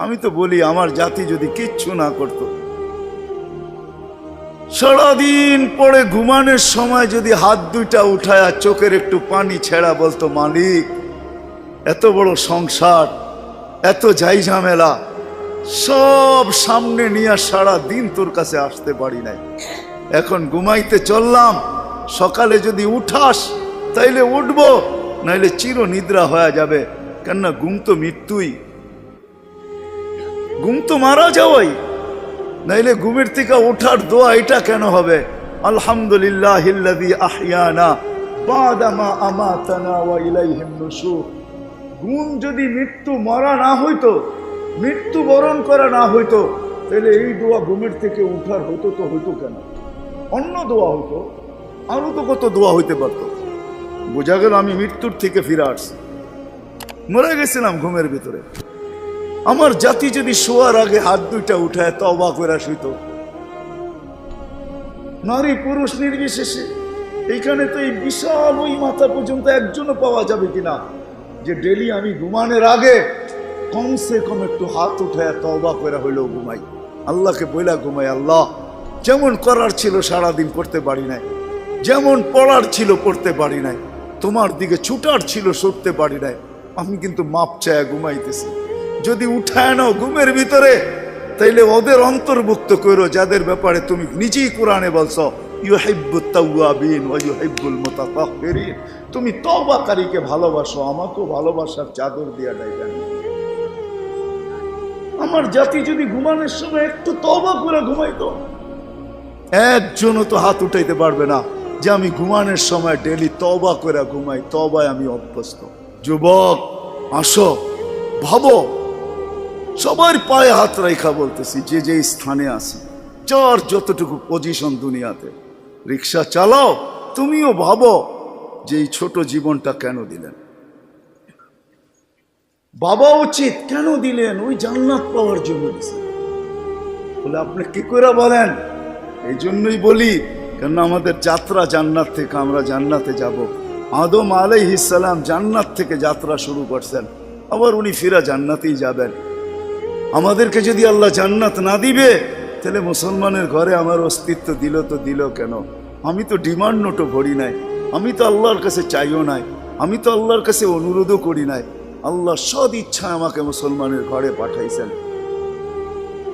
আমি তো বলি আমার জাতি যদি কিচ্ছু না করতো, সারাদিন পরে ঘুমানোর সময় যদি হাত দুইটা উঠায় আর চোখের একটু পানি ছেড়া বলতো, মালিক এত বড় সংসার, এত যাই ঝামেলা সব সামনে নিয়ে সারা দিন তোর কাছে আসতে পারি নাই, এখন ঘুমাইতে চললাম, সকালে যদি উঠাস তাইলে উঠবো, নাইলে চির নিদ্রা হয়ে যাবে। কেননা ঘুম তো মৃত্যুই, ঘুম তো মারা যাওয়াই, নাইলে ঘুমের থেকে ওঠার দোয়া এটা কেন হবে? আলহামদুলিল্লাহিল্লাযী আহইয়ানা বাদা মা আমাতানা ওয়া ইলাইহিন নুশুর। ঘুম যদি মৃত্যু মরা না হইতো, মৃত্যু বরণ করা না হইতো, তাহলে এই দোয়া ঘুমের থেকে উঠার হতো তো হইতো কেন? অন্য দোয়া হতো, আরো তো কত দোয়া হইতে পারতো। বোঝা গেল আমি মৃত্যুর থেকে ফিরে আসছি, মরে গেছিলাম ঘুমের ভিতরে। আমার জাতি যদি শোয়ার আগে হাত দুইটা উঠায় তওবা করে শুইত, নারী পুরুষ নির্বিশেষে, এইখানে তো এই বিশাল ওই মাথা পর্যন্ত একজনও পাওয়া যাবে কিনা যে ডেলি আমি ঘুমানোর আগে কমসে কম একটু হাত উঠায় তওবা করে হইলেও ঘুমাই, আল্লাহকে বইলা ঘুমাই, আল্লাহ যেমন করার ছিল সারাদিন করতে পারি নাই, যেমন পড়ার ছিল পড়তে পারি নাই, তোমার দিকে ছুটার ছিল ছুটতে পারি নাই, আমি কিন্তু মাপ চায় ঘুমাইতেছি। যদি উঠায় নাও ঘুমের ভিতরে, তাইলে ওদের অন্তর্ভুক্ত করো যাদের ব্যাপারে তুমি নিজেই কোরআনে বলছো ইউহিব্বুত তাওয়াবিন ওয়া ইউহিব্বুল মুতাতাহহিরিন। তুমি তওবাকারীকে ভালোবাসো, আমাকেও ভালোবাসার চাদর দিয়া ডাইবেন। আমার জাতি যদি ঘুমানোর সময় একটু তওবা করে ঘুমাইতো, একজনও তো হাত উঠাইতে পারবে না যে আমি ঘুমানোর সময় ডেলি তওবা করে ঘুমাই, তওবায় আমি অভ্যস্ত। যুবক আসো, ভাবো, সবার পায়ে হাত রাখা বলতেছি, যে যে স্থানে আছি, যার যতটুকু পজিশন দুনিয়াতে, রিক্সা চালাও, তুমিও ভাবো যে এই ছোট জীবনটা কেন দিলেন? বাবা উচিত কেন দিলেন? ওই জান্নাত পাওয়ার জন্য দিলেন। বলে আপনি কি করে বলেন? এই জন্যই বলি, কেন আমাদের যাত্রা জান্নাত থেকে, আমরা জান্নাতে যাব। আদম আলাইহিস সালাম জান্নাত থেকে যাত্রা শুরু করছেন, আবার উনি ফিরা জান্নাতেই যাবেন। আমাদেরকে যদি আল্লাহ জান্নাত না দিবে, তাহলে মুসলমানের ঘরে আমার অস্তিত্ব দিল তো দিল কেন? আমি তো ডিমান্ড নোটও ভরি নাই, আমি তো আল্লাহর কাছে চাইও নাই, আমি তো আল্লাহর কাছে অনুরোধও করি নাই। আল্লাহ সদ ইচ্ছায় আমাকে মুসলমানের ঘরে পাঠাইছেন।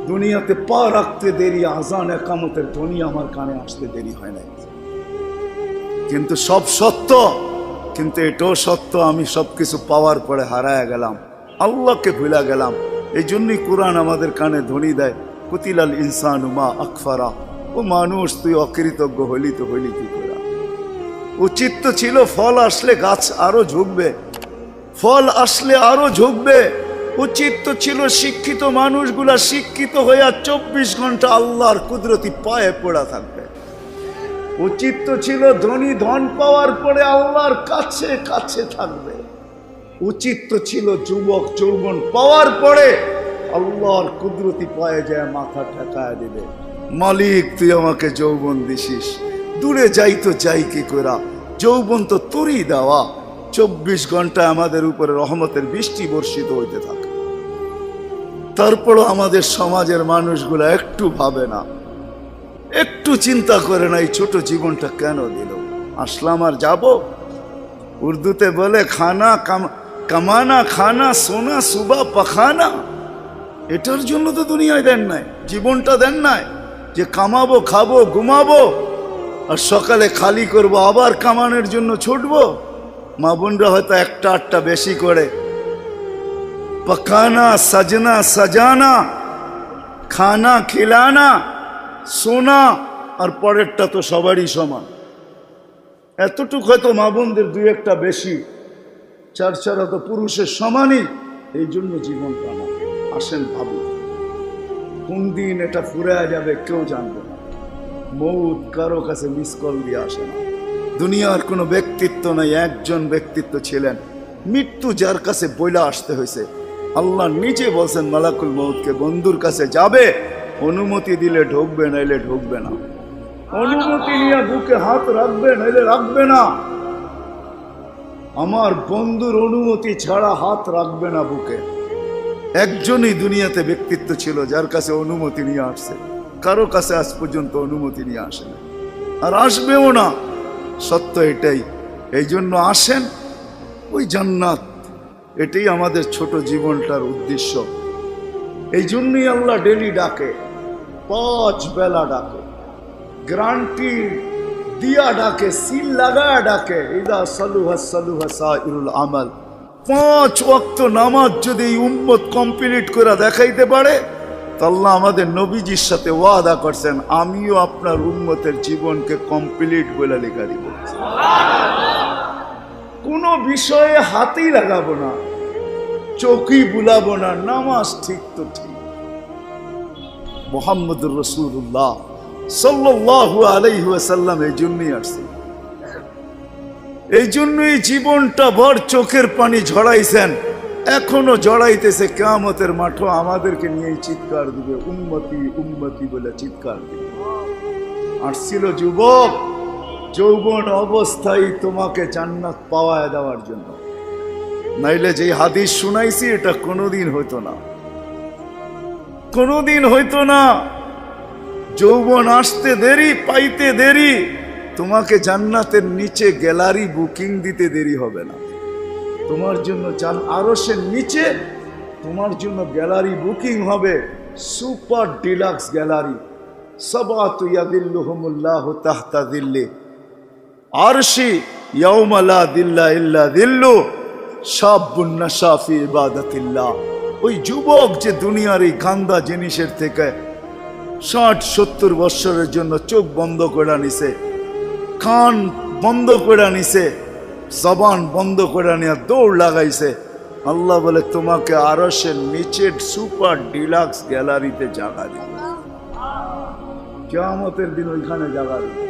দুনিয়াতে পা রাখতে দেরি, আজান একামতের ধ্বনি আমার কানে আসতে দেরি হয় নাই। কিন্তু সব সত্য, কিন্তু এটাও সত্য আমি সবকিছু পাওয়ার পরে হারায় গেলাম, আল্লাহকে ভুলা গেলাম। এই জন্যই কোরআন আমাদের কানে ধ্বনি দেয়, কুতিলাল ইনসানু মা আকফারা। ও মানুষ, তুই অকৃতজ্ঞ হইলি তো হইলি কি করে? উচিত তো ছিল ফল আসলে গাছ আরো ঝুঁকবে, ফল আসলে আরো ঝুঁকবে। উচিত তো ছিল শিক্ষিত মানুষগুলা শিক্ষিত হইয়া 24 ঘন্টা আল্লাহর কুদরতি পায়ে পড়া থাকবে। উচিত তো ছিল ধনী ধন পাওয়ার পরে আল্লাহর কাছে কাছে থাকবে। উচিত তো ছিল যুবক যৌবন পাওয়ার পরে আল্লাহর কুদরতি পায়ে যায় মাথা ঠেকায় দিবে, মালিক তুই আমাকে যৌবন দিছিস, দূরে যাই তো যাই কি করা, যৌবন তো তোরই দেওয়া। 24 ঘন্টা আমাদের উপরে রহমতের বৃষ্টি বর্ষিত হইতে থাকে। তারপরও আমাদের সমাজের মানুষগুলা একটু ভাবে না, একটু চিন্তা করে না এই ছোট জীবনটা কেন দিল। আসলাম আর যাব। উর্দুতে বলে খানা কামানা খানা সোনা সুবা পাখানা। এটার জন্য তো দুনিয়ায় দেন নাই, জীবনটা দেন নাই যে কামাবো, খাবো, ঘুমাবো, আর সকালে খালি করব, আবার কামানোর জন্য ছুটবো। মা বোনরা হয়তো একটা আটটা বেশি করে, পকানা সাজনা সাজানা, খানা খিলানা, সোনা, আর পরেরটা তো সবারই সমান। এতটুকু হয়তো মা বোনদের দুই একটা বেশি, চার চারা তো পুরুষের সমানই। এই জন্য জীবনটা না। আসেন ভাবুন, কোন দিন এটা ফুরায়া যাবে কেউ জানবে না। মৌত কারো কাছে মিস কল দিয়ে আসে না। দুনিয়ার কোনো ব্যক্তিত্ব নাই, একজন ব্যক্তিত্ব ছিলেন, মৃত্যু যার কাছে বইলা আসতে হয়েছে। আল্লাহ নিজে বলছেন মালাকুল মৌতকে, বন্ধুর কাছে যাবে, অনুমতি দিলে ঢুকবে, নাইলে ঢুকবে না। অনুমতি নিয়ে বুকে হাত রাখবে, নাইলে রাখবে না। আমার বন্ধুর অনুমতি ছাড়া হাত রাখবে না বুকে। একজনই দুনিয়াতে ব্যক্তিত্ব ছিল যার কাছে অনুমতি নিয়ে আসছে, কারো কাছে আজ পর্যন্ত অনুমতি নিয়ে আসে না, আর আসবেও না। সত্য এটাই। এই জন্য আসেন, ওই জান্নাত, এটাই আমাদের ছোট জীবনটার উদ্দেশ্য। এই জন্যই আল্লাহ ডেলি ডাকে, 5 বেলা ডাকে, গ্যারান্টি দিয়া ডাকে, সিল লাগায় ডাকে। ইদা সালুহা সালুহা সাইরুল আমাল। 5 ওয়াক্ত নামাজ যদি এই উম্মত কমপ্লিট করে দেখাইতে পারে, তো আল্লাহ আমাদের নবীজির সাথে ওয়াদা করছেন, আমিও আপনার উম্মতের জীবনকে কমপ্লিট বলে লেখা দিব। কোনো বিষয়ে হাতই লাগাবো না, চোখই বুলাবো না, নামাজ ঠিক তো ঠিক। মুহাম্মদুর রাসূলুল্লাহ সাল্লাল্লাহু আলাইহি ওয়াসাল্লাম এই জন্যই আসছে, এই জন্যই জীবনটা ভর চোখের পানি ঝরাইছেন, এখনো জড়াইতেছে। কিয়ামতের মাঠে আমাদেরকে নিয়ে চিৎকার দিবে, উম্মতি উম্মতি বলে চিৎকার দিবে। আসছিল যুবক, যৌবন অবস্থায় তোমাকে জান্নাত পাওয়ায় দেওয়ার জন্য, নাইলে যে হাদিস শুনাইছি এটা কোনোদিন হইতো না, কোনোদিন হইতো না। যৌবন আসতে দেরি, পাইতে দেরি, তোমাকে জান্নাতের নিচে গ্যালারি বুকিং দিতে দেরি হবে না। তোমার জন্য আরশের নিচে তোমার জন্য গ্যালারি বুকিং হবে, সুপার ডিলাক্স গ্যালারি। সাবাতু ইয়াদিল্লুহুমুল্লাহু তাহতা দিল্লি আরশি ইয়াউমা লা দিল্লা ইল্লা দিল্লু শাবুন নাশা ফি ইবাদাতিল্লাহ। ওই যুবক যে দুনিয়ার এই গান্দা জিনিসের থেকে 60-70 বছরের জন্য চোখ বন্ধ করে নিছে, কান বন্ধ করে নিছে, জবান বন্ধ করে নিয়ে দৌড় লাগাইছে, আল্লাহ বলে তোমাকে আরশের নিচের সুপার ডিলাক্স গ্যালারিতে জায়গা দিবে। কিয়ামতের দিন ওইখানে জায়গা দিবে।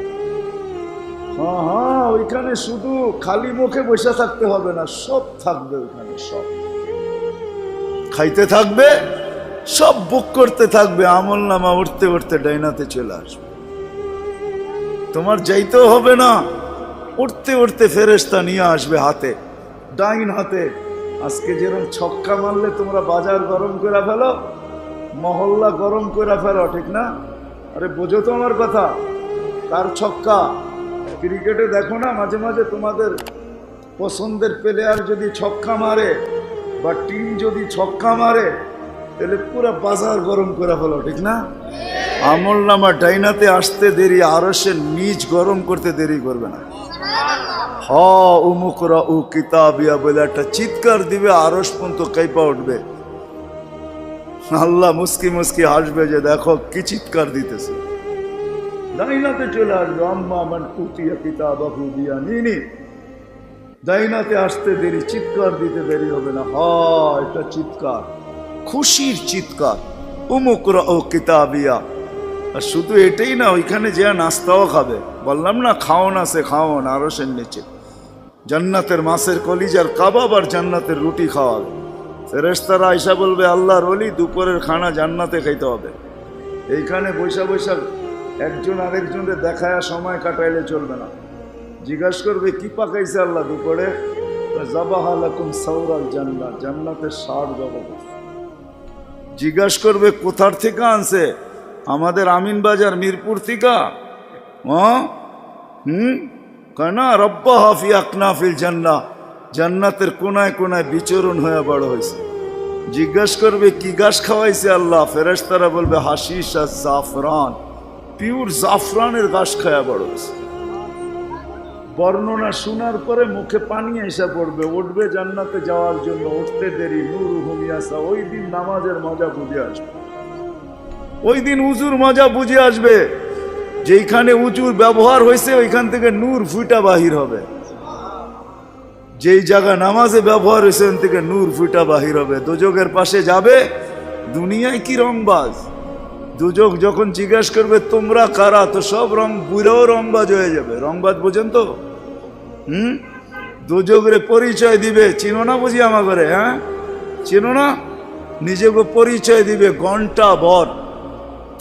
হ্যাঁ, ওইখানে শুধু খালি মুখে বসে থাকতে হবে না, সব থাকবে ওইখানে, সব খাইতে থাকবে, সব বুক করতে থাকবে। আমল নামা উঠতে উঠতে ডাইনাতে চলে আসবে, তোমার যাইতেও হবে না, উঠতে উঠতে ফেরেশতা নিয়ে আসবে হাতে, ডাইন হাতে। আজকে যেরকম ছক্কা মারলে তোমরা বাজার গরম করে ফেলো, মহল্লা গরম করে ফেলো, ঠিক না? আরে বোঝো তো আমার কথা, কার ছক্কা? ক্রিকেটে দেখো না মাঝে মাঝে তোমাদের পছন্দের প্লেয়ার যদি ছক্কা মারে বা টিম যদি ছক্কা মারে, তাহলে পুরো বাজার গরম করে ফেলো, ঠিক না? আমল নামা ডাইনাতে আসতে দেরি, আরশের নিচ গরম করতে দেরি করবে না। উমুকরা উ কিতাবিয়া বলে একটা চিৎকার দিবে, আরশ পর্যন্ত কাইপা উঠবে। আল্লাহ মুস্কি মুস্কি হাসবে যে দেখো কি চিৎকার দিতেছে। ডাইনাতে চলে আসবে, আম্মা মান উতিয়া কিতাবাহু বিয়ামিনি। ডাইনাতে আসতে দেরি, চিৎকার দিতে দেরি হবে না। এটা চিৎকার, খুশির চিৎকার, উমুকরা ও কিতাবিয়া। আর শুধু এটাই না, ওইখানে যে নাস্তাও খাবে। বললাম না খাওন আছে, খাওন আরশের নিচে। জান্নাতের মাছের কলিজার কাবাব আর জান্নাতের রুটি খাওয়াবে। ফেরেশতারা আয়সা বলবে আল্লাহর ওলি দুপুরের খানা জান্নাতে খাইতে হবে। এইখানে বৈশা বৈশা একজন আরেকজনের দেখায় সময় কাটাইলে চলবে না। জিজ্ঞাসা করবে কি পাকাইছে আল্লাহ দুপুরে? জাবাহা লাকুম সাওরাল জান্নাত, জান্নাতের ষাঁড় জবাব। জিজ্ঞাসা করবে কোথার থেকে আনছে? আমাদের আমিন বাজার মিরপুর থেকে। কেন? রব্বা হাফি আকনাফিল জান্নাহ, জান্নাতের কোনায় কোনায় বিচরণ হয়ে বড় হয়েছে। জিজ্ঞাসা করবে কি গাছ খাওয়াইছে আল্লাহ? ফেরেশতারা বলবে হাশিশ আর জাফরান, পিওর জাফরানের গাছ খাওয়া বড় হয়েছে। বর্ণনা শোনার পরে মুখে পানি এসে পড়বে, উঠবে জান্নাতে যাওয়ার জন্য, উঠতে দেরি। নূরুহুম ইয়াসা, ওই দিন নামাজের মজা বুঝে আসবে, ওই দিন উজুর মজা বুঝে আসবে। যেইখানে উজুর ব্যবহার হয়েছে ওইখান থেকে নূর ফুটা বাহির হবে, যেই জায়গা নামাজে ব্যবহার হয়েছে ওখান থেকে নূর ফুটা বাহির হবে। দোজকের পাশে যাবে, দুনিয়ায় কি রংবাজ। দুজক যখন জিজ্ঞাসা করবে তোমরা কারা, তো সব রং বুড়াও রংবাজ হয়ে যাবে। রংবাজ বোঝেন তো? দুজকের পরিচয় দিবে, চিনো না বুঝি আমার ঘরে? হ্যাঁ চিনো না? নিজেকে পরিচয় দিবে ঘন্টা ভর,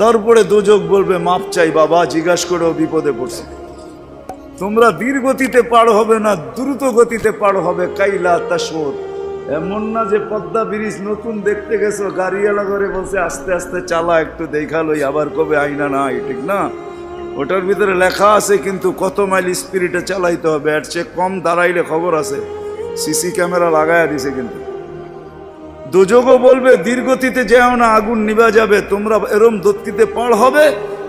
তারপরে দুজক বলবে মাপ চাই বাবা, জিজ্ঞাসা করেও বিপদে পড়ছে। তোমরা ধীর গতিতে পার হবে না, দ্রুত গতিতে পার হবে। কাইলা তাশউর, এমন না যে পদ্মা ব্রিজ নতুন দেখতে গেছো, গাড়িওয়ালা করে বলছে আস্তে আস্তে চালা, একটু দেখালোই, আবার কবে আইনা নাই, ঠিক না? ওটার ভিতরে লেখা আছে কিন্তু কত মাইল স্পিরিটে চালাইতে হবে, এর চেয়ে কম দাঁড়াইলে খবর আছে, সিসি ক্যামেরা লাগাইয়া দিছে। কিন্তু দুযোগও বলবে দীর্ঘতিতে যেও না, আগুন নিভা যাবে, তোমরা এরম দত্তিতে পার হবে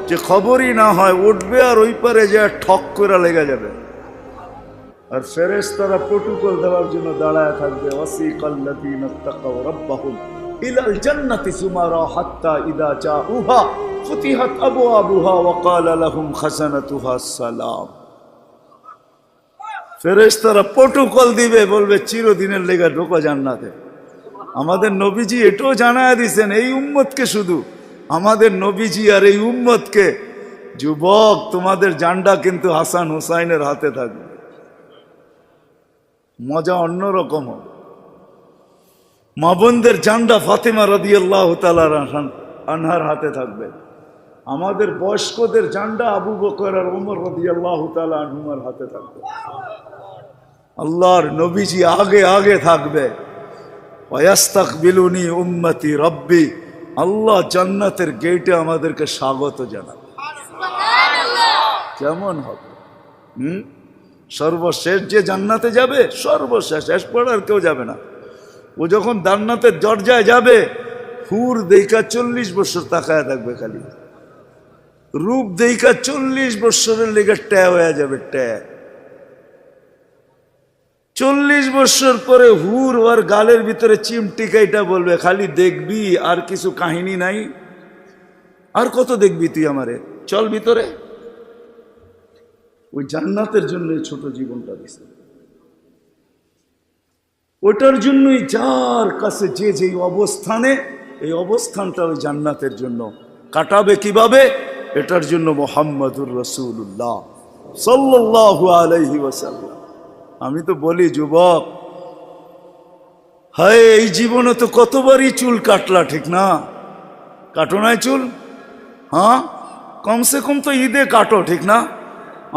যে খবরই না হয়, উঠবে আর ওই পারে যে ঠক করে লেগে যাবে। আর ফেরেশতারা প্রটোকল দেওয়ার জন্য দাঁড়ায় থাকবে। ওয়াসিকাল্লাযীনা তাকাউ রাব্বাহুম ইলাল জান্নাতি সুমারা হাত্তা ইযা জাউহা ফুতিহাত আবওয়াবুহা ওয়া ক্বালা লাহুম খাজানাতুহা সালাম। ফেরেশতারা প্রটোকল দিবে, বলবে চিরদিনের লেগে ঢোকো জান্নাতে। আমাদের নবীজি এটাও জানায় দিয়েছেন এই উম্মতকে, শুধু আমাদের নবীজি আর এই উম্মতকে, যুবক তোমাদের জান্ডা কিন্তু হাসান হুসাইনের হাতে থাকবে, মজা অন্যরকম হবে। মা বোনদের জান্ডা ফাতেমা রাদিয়াল্লাহু তাআলা আনহার হাতে থাকবে। আমাদের বয়স্কদের জান্ডা আবু বকর আর ওমর রাদিয়াল্লাহু তাআলা আনহুমার হাতে থাকবে। আল্লাহর নবীজি আগে আগে থাকবে। ওয়াস্তাকবিলুনি উম্মতি রব্বি, আল্লাহ জান্নাতের গেটে আমাদেরকে স্বাগত জানাবে। কেমন হবে? সর্বশেষ যে জান্নাতে যাবে, সর্বশেষ, শেষ পড়ে আর কেউ যাবে না। ও যখন জান্নাতের দরজায় যাবে, হুর দেইকা 40 বছর তাকায় থাকবে, খালি রূপ দেইকা 40 বছরের লেগে ট্যা হয়ে যাবে, ট্যা। 40 বছর পরে হুর ওর গালের ভিতরে চিমটিকাইটা বলবে, খালি দেখবি আর কিছু কাহিনী নাই, আর কত দেখবি তুই আমারে, চল ভিতরে। ওই জান্নাতের জন্য ছোট জীবনটা দিছে, ওটার জন্যই যার কাছে যে যেই অবস্থানে, এই অবস্থানটা ওই জান্নাতের জন্য কাটাবে কিভাবে, এটার জন্য মুহাম্মাদুর রাসূলুল্লাহ সাল্লাল্লাহু আলাইহি ওয়াসাল্লাম। আমি তো বলি যুবক, হায় এই জীবনে তো কতবারই চুল কাটলা, ঠিক না? কাটো নাই চুল? হ্যাঁ, কমসে কম তো ঈদে কাটো, ঠিক না?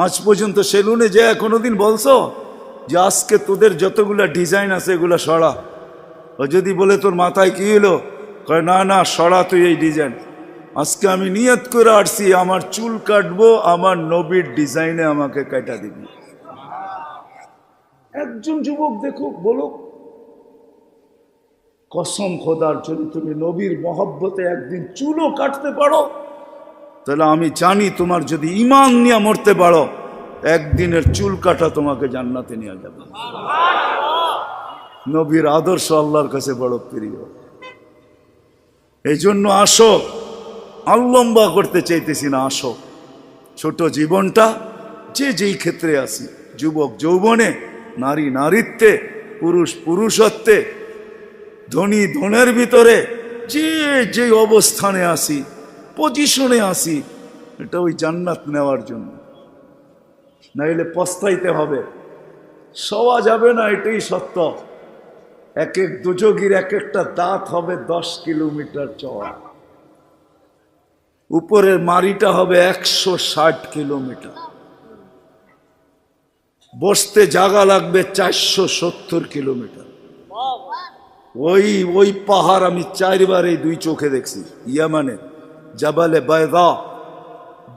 আজ পর্যন্ত সেলুনে যে কোনোদিন বলছো যে আজকে তোদের যতগুলা ডিজাইন আছে এগুলা সরা? ও যদি বলে তোর মাথায় কি হলো, কয় না না সরা তুই এই ডিজাইন। আজকে আমি নিয়ত করে আসছি আমার চুল কাটবো আমার নবীর ডিজাইনে, আমাকে কাটা দিবি। একজন যুবক দেখুক, বলো কসম খোদার, যদি তুমি নবীর মহব্বতে একদিন চুলও কাটতে পারো, তাহলে আমি জানি তোমার যদি ঈমান নিয়ে মরতে পারো, একদিনের চুল কাটা তোমাকে জান্নাতে নিয়ে যাবে। নবীর আদর্শ আল্লাহর কাছে বড় প্রিয়। এই জন্য আসো, লম্বা করতে চাইতেছি না, আসো ছোট জীবনটা যে যেই ক্ষেত্রে আসি, যুবক যৌবনে, নারী নারীত্বে, পুরুষ পুরুষত্বে, ধনী ধনের ভিতরে, যে যে অবস্থানে আসি, পজিশনে আসি, এটা ওই জান্নাত নেওয়ার জন্য। নাইলে পস্তাইতে হবে, সওয়া যাবে না, এটাই সত্য। এক এক দুযোগীর এক একটা দাঁত হবে 10 কিলোমিটার চওড়া, উপরের মারিটা হবে 160 কিলোমিটার, বসতে জায়গা লাগবে 470 কিলোমিটার। ওই পাহাড় আমি 4 বার এই 2 চোখে দেখছি, ইয়ামানে জাবালে বায়দা,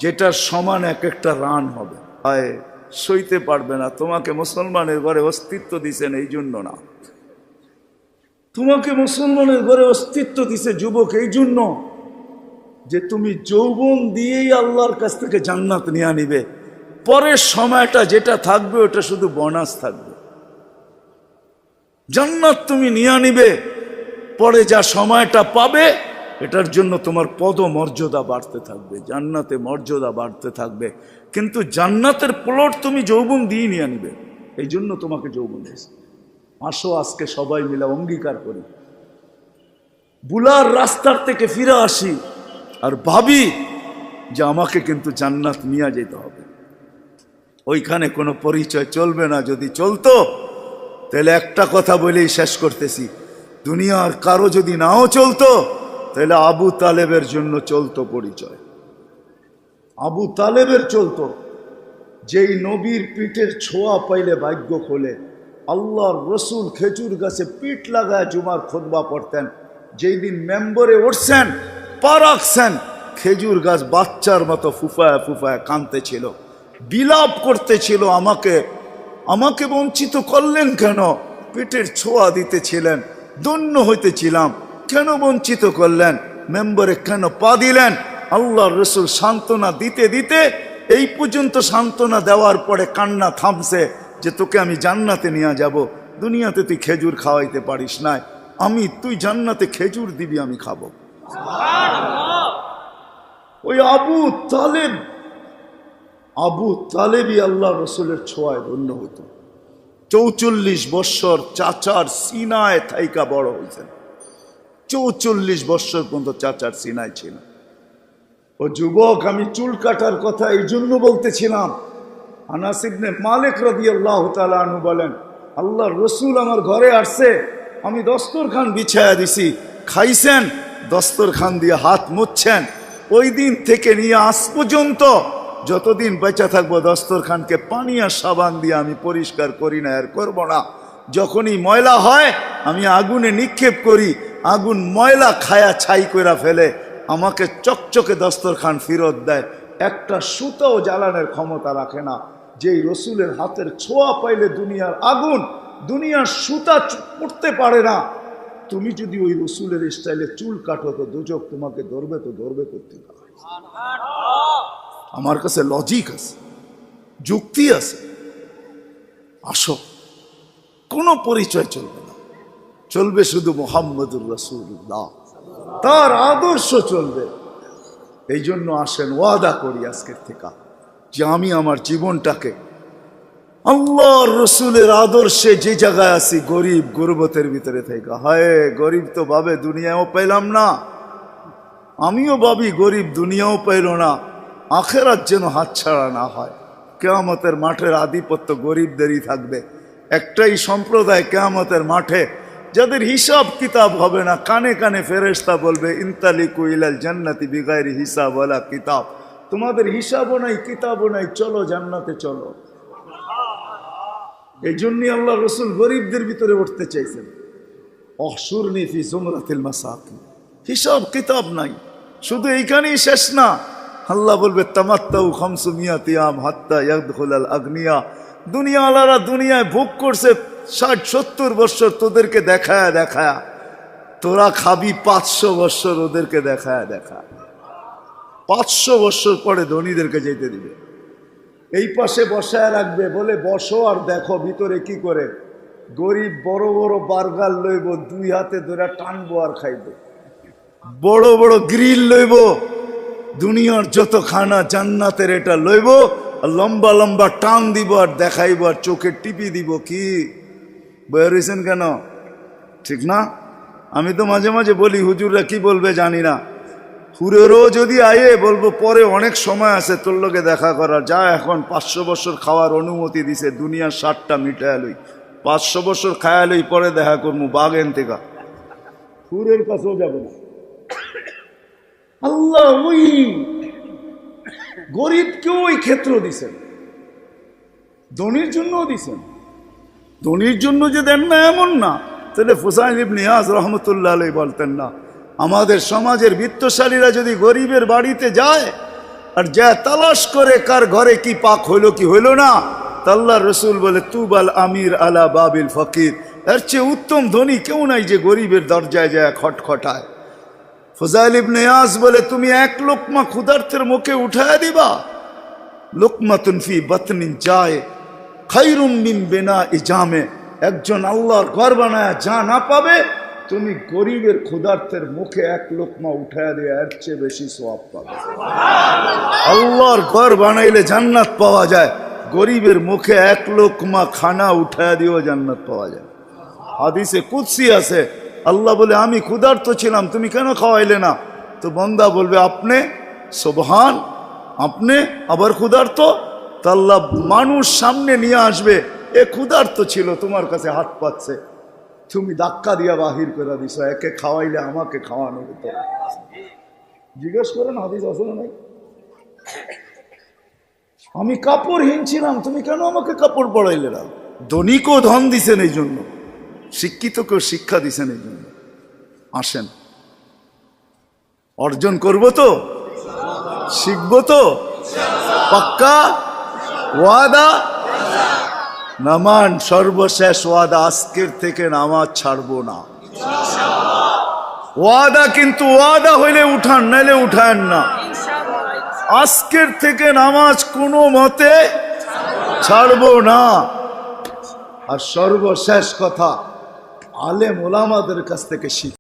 যেটার সমান এক একটা রান হবে। হায়, সইতে পারবে না। তোমাকে মুসলমানের ঘরে অস্তিত্ব দিছেন এই জন্য না, তোমাকে মুসলমানের ঘরে অস্তিত্ব দিছে যুবক এই জন্য যে তুমি যৌবন দিয়েই আল্লাহর কাছ থেকে জান্নাত নিয়ে নিবে। পরের সময়টা যেটা থাকবে ওটা শুধু বোনাস থাকবে। জান্নাত তুমি নিয়ে নিবে, পরে যা সময়টা পাবে এটার জন্য তোমার পদমর্যাদা বাড়তে থাকবে, জান্নাতে মর্যাদা বাড়তে থাকবে। কিন্তু জান্নাতের প্লট তুমি যৌবন দিয়ে নিয়ে নিবে, এই জন্য তোমাকে যৌবন দিয়েছে। আসো আজকে সবাই মিলে অঙ্গীকার করি, বুলার রাস্তার থেকে ফিরে আসি আর ভাবি যে আমাকে কিন্তু জান্নাত নিয়ে যেতে হবে। ওইখানে কোনো পরিচয় চলবে না, যদি চলতো তাহলে একটা কথা বলেই শেষ করতেছি, দুনিয়ার কারো যদি নাও চলতো তাহলে আবু তালেবের জন্য চলতো পরিচয়। আবু তালেবের চলতো, যেই নবীর পিঠের ছোঁয়া পাইলে ভাগ্য খোলে, আল্লাহর রসুল খেজুর গাছে পিঠ লাগায় জুমার খুতবা পড়তেন। যেই দিন মেম্বরে উঠছেন, পা রাখছেন, খেজুর গাছ বাচ্চার মতো ফুফায় ফুফায় কাঁদতেছিল, বিলাপ করতেছিল, আমাকে বঞ্চিত করলেন কেন? পেটের ছোঁয়া দিতেছিলেন, ধন্য হইতেছিলাম, কেন বঞ্চিত করলেন? মেম্বরে কেন পা দিলেন? আল্লাহর রসুল সান্ত্বনা দিতে দিতে এই পর্যন্ত সান্ত্বনা দেওয়ার পরে কান্না থামছে যে তোকে আমি জান্নাতে নিয়ে যাব। দুনিয়াতে তুই খেজুর খাওয়াইতে পারিস না, তুই জান্নাতে খেজুর দিবি, আমি খাবো। ওই আবু তালেবই আল্লাহ রসুলের ছোঁয়ায় ধন্য হতো। 44 বৎসর চাচার সিনায় থাইকা বড় হয়েছেন। 44 বৎসর পর্যন্ত চাচার সিনায় ছিল। ও যুবক, আমি চুল কাটার কথা এই জন্য বলতেছিলাম। আনাস ইবনে মালিক রাদিয়াল্লাহু তাআলা আনহু বলেন, আল্লাহর রসুল আমার ঘরে আসছে, আমি দস্তরখান বিছায়া দিছি, খাইছেন, দস্তরখান দিয়ে হাত মুছছেন। ওই দিন থেকে নিয়ে আজ পর্যন্ত যতদিন বেঁচে থাকবো দস্তরখানকে পানি আর সাবান দিয়ে আমি পরিষ্কার করি না, আর করবো না। যখনই ময়লা হয় আমি আগুনে নিক্ষেপ করি, আগুন ময়লা খায়া ছাই করে ফেলে, আমাকে চকচকে দস্তরখান ফেরত দেয়। একটা সুতাও জ্বালানোর ক্ষমতা রাখে না। যেই রসুলের হাতের ছোঁয়া পাইলে দুনিয়ার আগুন, দুনিয়ার সুতা পড়তে পারে না। তুমি যদি ওই রসুলের স্টাইলে চুল কাটো তো দুজক তোমাকে ধরবে, তো ধরবে করতে পারে। আমার কাছে লজিক আছে, যুক্তি আছে। আসো, কোনো পরিচয় চলবে না, চলবে শুধু মুহাম্মদুর রাসূলুল্লাহ, তার আদর্শ চলবে। এই জন্য আসেন, ওয়াদা করি আজকের থেকে যে আমি আমার জীবনটাকে আল্লাহর রসুলের আদর্শে যে জায়গায় আছি, গরিব গুরবতের ভিতরে থেকে, হায় গরিব তো ভাবে দুনিয়াও পেলাম না, আমিও ভাবি গরিব দুনিয়াও পাইল না, আখেরাত যেন হাতছাড়া না হয়। কিয়ামতের মাঠের আধিপত্য গরিবদেরই থাকবে। একটাই সম্প্রদায় কিয়ামতের মাঠে যাদের হিসাব কিতাব হবে না, কানে কানে ফেরেশতা বলবে ইনতালিকু ইলাল জান্নাতি বিগাইরি হিসাব ওয়ালা কিতাব, তোমাদের হিসাবও নাই কিতাবও নাই, চলো জান্নাতে চলো। এই জন্যই আল্লাহ রসুল গরিবদের ভিতরে উঠতে চাইছেন। অহশুরনি ফি জুমরাতিল মাসাকিন, হিসাব কিতাব নাই। শুধু এইখানেই শেষ না, আল্লাহ বলবে তামাত্তাউ 500 আম হাত্তা ইয়াদখুলাল আগনিয়া, দুনিয়াওয়ালারা দুনিয়ায় ভোগ করছে 60-70 বৎসর, তোদেরকে দেখায় দেখায়, তোরা খাবি 500 বৎসর ওদেরকে দেখায় দেখায়। 500 বৎসর পরে ধনীদেরকে যেতে দিবে। এই পাশে বসায় রাখবে, বলে বসো আর দেখো ভিতরে কি করে। গরিব বড় বড় বার্গার লইব, 2 হাতে ধরে টানবো আর খাইব। বড় বড় গ্রিল লইব, দুনিয়ার যত খানা জান্নাতের এটা লইব, আর লম্বা লম্বা টান দিব আর দেখাইব আর চোখে টিপি দিব। কি বেরিয়েছেন কেন? ঠিক না? আমি তো মাঝে মাঝে বলি, হুজুররা কি বলবে জানি না, হুরেরও যদি আয়ে বলবো পরে অনেক সময় আছে তোর লোকে দেখা করার, যা এখন 500 বছর খাওয়ার অনুমতি দিছে, দুনিয়ার 60টা মিটায় লই, 500 বছর খায়া লই, পরে দেখা করবো বাগেন থেকে। হুরের কাছেও যাবে না। আল্লাহ ওই গরিবকেও ওই ক্ষেত্র দিছেন, ধনীর জন্যও দিছেন। ধনীর জন্য যে দেন না এমন না, তাহলে ফুসাইল ইবনে ইয়াজ রহমতুল্লাহ আলাইহি বলতেন না, আমাদের সমাজের বিত্তশালীরা যদি গরিবের বাড়িতে যায় আর যা তালাশ করে কার ঘরে কি পাক হইল কি হইল না, আল্লাহর রসুল বলে তুবাল আমির আলা বাবিল ফকির, এর চেয়ে উত্তম ধনী কেউ নাই যে গরিবের দরজায় যায় খটখটায়। ফুজাইল ইবনে ইয়াজ বলে তুমি 1 লোকমা ক্ষুধার্তের মুখে উঠায় দিবা, লোকমাতুন ফি বাতনিন যায় খায়রুম মিন বিনাই জামে, একজন আল্লাহর ঘর বানায় যা না পাবে, তুমি গরিবের ক্ষুধার্তের মুখে 1 লোকমা উঠায় দিয়ে এর চেয়ে বেশি সওয়াব পাবে। আল্লাহর ঘর বানাইলে জান্নাত পাওয়া যায়, গরিবের মুখে 1 লোকমা খানা উঠায় দিয়েও জান্নাত পাওয়া যায়। হাদিসে কুদসি আছে, আল্লাহ বলে আমি ক্ষুধার্ত ছিলাম, তুমি কেন খাওয়াইলে না? তো বান্দা বলবে আপনি, সুবহান, আপনি আবার ক্ষুধার্ত? তা আল্লাহ মানুষ সামনে নিয়ে আসবে, এ ক্ষুধার্ত ছিল, তোমার কাছে হাত পাচ্ছে, তুমি ধাক্কা দিয়া বাহির করে দিছো, একে খাওয়াইলে আমাকে খাওয়ানো হতো। জিজ্ঞেস করেন হাদিস আছে না নাই? আমি কাপড়হীন ছিলাম, তুমি কেন আমাকে কাপড় পরাইলে না? ধনীকেও ধন দিছেন এই জন্য, শিক্ষিতকেও শিক্ষা দিছেন এই জন্য। আসেন, অর্জন করব তো, শিখবো তো, পাক্কা ওয়াদা? নামান সর্বশেষ ওয়াদা, আজকের থেকে নামাজ ছাড়বো না। ওয়াদা, কিন্তু ওয়াদা হইলে উঠান, নাইলে উঠান না। আজকের থেকে নামাজ কোনো মতে ছাড়বো না। আর সর্বশেষ কথা, আলেম ওলামাদের কাছ থেকে শিখ।